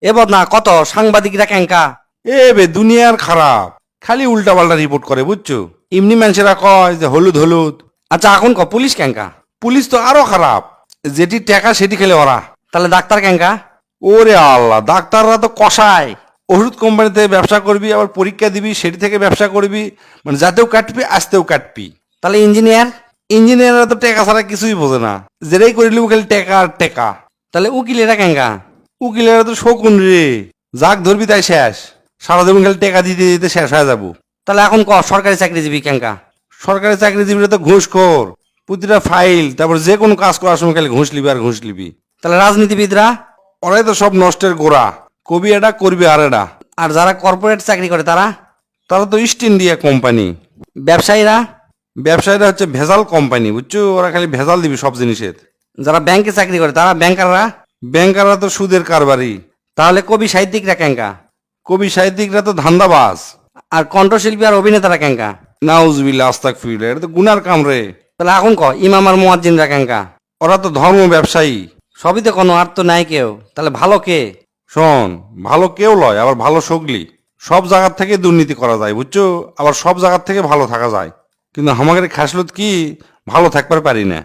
এবার না কত সাংবাদিকরা ক্যাঙ্কা। এ বে দুনিয়ার খারাপ, খালি উল্টা পাল্টা রিপোর্ট করে বুঝছো। এমনি মানুষেরা কয় যে হলুদ হলুদ। আচ্ছা এখন পুলিশ ক্যাঙ্কা। পুলিশ তো আরো খারাপ, যেটি টাকা সেটি খেলে ওরা। তাহলে ডাক্তার ক্যাঙ্কা। ওরে আল্লাহ, ডাক্তাররা তো কষায়। ওষুধ কোম্পানিতে ব্যবসা করবি, আবার পরীক্ষা দিবি, সেটি থেকে ব্যবসা করবি, মানে যাতেও কাটবি আসতেও কাটবি। তাহলে ইঞ্জিনিয়ার। ইঞ্জিনিয়াররা তো টাকা ছাড়া কিছুই বোঝে না, যেটাই করিলি খালি টাকা আর টাকা। তাহলে উকিলেরা ক্যাঙ্কা। উকিলেরা তো শকুন রে, যাক ধরবি তাই শেষ, সারা জীবন খালি টাকা দিতে দিতে শেষ হয়ে যাবো। তাহলে এখন সরকারি চাকরিজীবী ক্যাঙ্কা। সরকারি চাকরিজীবীরা তো ঘুষখোর, প্রতিটা ফাইল, তারপর যে কোনো কাজ করার সময় খালি ঘুষ লিবি আর ঘুষ লিবি। তাহলে রাজনীতিবিদরা। ওরাই তো সব নষ্টের গোড়া, কবি এটা করবি আর এটা। আর যারা কর্পোরেট চাকরি করে তারা। তারা তো ইস্ট ইন্ডিয়া কোম্পানি। ব্যবসায়ীরা। ব্যবসায়ীরা হচ্ছে ভেজাল কোম্পানি বুঝছো, ওরা খালি ভেজাল দিবি সব জিনিসের। যারা ব্যাংকে চাকরি করে তারা ব্যাংকাররা। ব্যাংকাররা তো সুদের কারবারি। তাহলে কবি সাহিত্যিকরা ক্যাঙ্কা। কবি সাহিত্যিকরা তো ধান্দাবাজ। আর কণ্ঠশিল্পী আর অভিনেতারা ক্যাঙ্কা। নাউজুবিল্লাহ আস্তাগফিরুল্লাহ, এটা তো গুনার কাম রে। তাহলে এখন ইমাম আর মুয়াজ্জিনরা ক্যাঙ্কা। ওরা তো ধর্ম ব্যবসায়ী। সবই তো কোনো আর তো নাই কেউ, তাহলে ভালো কে? শোন, ভালো কেউ লয়, আবার ভালো সগলি। সব জায়গার থেকে দুর্নীতি করা যায় বুঝছো, আবার সব জায়গার থেকে ভালো থাকা যায়, কিন্তু আমাদের খাসলত কি ভালো থাকবার পারি না।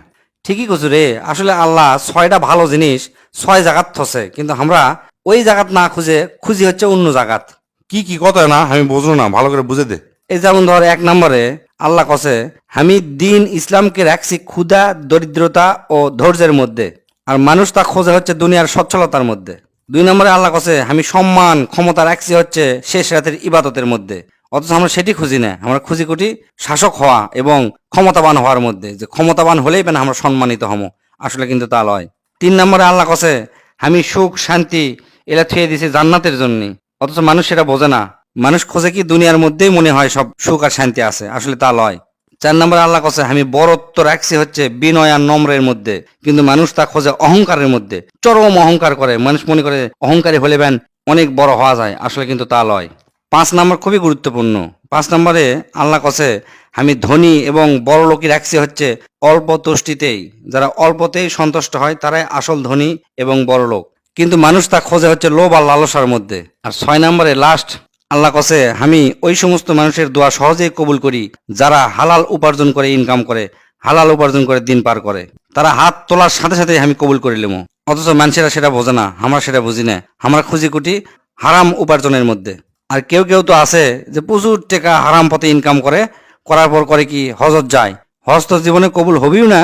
ঠিকই কছু রে, আসলে আল্লাহ 6টা ভালো জিনিস 6 জায়গাত থসে, কিন্তু আমরা ওই জায়গাত না খুঁজে খুঁজি হচ্ছে অন্য জায়গাত। কি কি কথা না আমি বুঝলো না, ভালো করে বুঝে দে। এই যেমন ধর 1 নম্বরে আল্লাহ কসে আমি দিন ইসলামকে রাখছি ক্ষুধা দরিদ্রতা ও ধৈর্যের মধ্যে, আর মানুষ তা খোঁজে হচ্ছে দুনিয়ার সচ্ছলতার মধ্যে। 2 নম্বরে আল্লাহ কসে আমি সম্মান ক্ষমতা রাখছি হচ্ছে শেষ রাতের ইবাদতের মধ্যে, অথচ আমরা সেটি খুঁজি না, আমরা খুঁজি কুটি শাসক হওয়া এবং ক্ষমতাবান হওয়ার মধ্যে, যে ক্ষমতাবান হলেই পেন আমরা সম্মানিত হম, আসলে কিন্তু তা লয়। 3 নম্বরে আল্লাহ কসে আমি সুখ শান্তি এলা থুয়ে দিছি জান্নাতের জন্য, অথচ মানুষ সেটা বোঝে না। মানুষ খোঁজে কি দুনিয়ার মধ্যেই মনে হয় সব সুখ আর শান্তি আছে, আসলে তা লয়। 4 নম্বরে আল্লাহ কসে আমি বরত্ব রাখছি হচ্ছে বিনয় আর নম্রের মধ্যে, কিন্তু মানুষ তা খোঁজে অহংকারের মধ্যে, চরম অহংকার করে। মানুষ মনে করে অহংকারী হলে বেন অনেক বড় হওয়া যায়, আসলে কিন্তু তা লয়। 5 নম্বর খুবই গুরুত্বপূর্ণ। 5 নম্বরে আল্লাহ কসে আমি ধনী এবং বড় লোকই রাখছি হচ্ছে অল্প তুষ্টিতেই, যারা অল্পতেই সন্তুষ্ট হয় তারাই আসল ধনী এবং বড় লোক, কিন্তু মানুষ তা খোঁজে হচ্ছে লোভ আর লালসার মধ্যে। আর 6 নম্বরে লাস্ট আল্লাহ কসে আমি ওই সমস্ত মানুষের দোয়া সহজেই কবুল করি যারা হালাল উপার্জন করে ইনকাম করে, হালাল উপার্জন করে দিন পার করে, তারা হাত তোলার সাথে সাথে আমি কবুল করে নেবো। অথচ মানুষেরা সেটা বোঝে না, আমরা সেটা বুঝি না, আমরা খুঁজি কুটি হারাম উপার্জনের মধ্যে। আর কেউ কেউ তো আছে যে প্রচুর টাকা হারাম পথে ইনকাম করে, করার পর করে কি হজত যায়, হজ তো জীবনে কবুল হবেও না,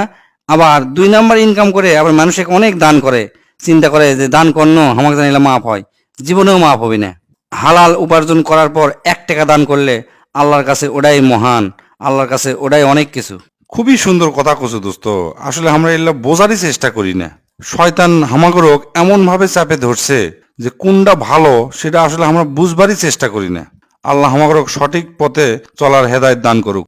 আবার 2 নাম্বার ইনকাম করে আবার মানুষকে অনেক দান করে, চিন্তা করে যে দান করন আমাকে জানিলে মাফ হয়, জীবনেও মাফ হবে না। হালাল উপার্জন করার পর 1 টাকা দান করলে আল্লাহর কাছে ওটাই মহান, আল্লাহর কাছে ওটাই অনেক কিছু। খুবই সুন্দর কথা কছো দোস্ত, আসলে আমরা এগুলো বোঝারই চেষ্টা করি না। শয়তান হামাগরক এমন ভাবে চাপে ধরছে যে কোনটা ভালো সেটা আসলে আমরা বুঝবারই চেষ্টা করি না। আল্লাহ হামাগরক সঠিক পথে চলার হেদায়েত দান করুক।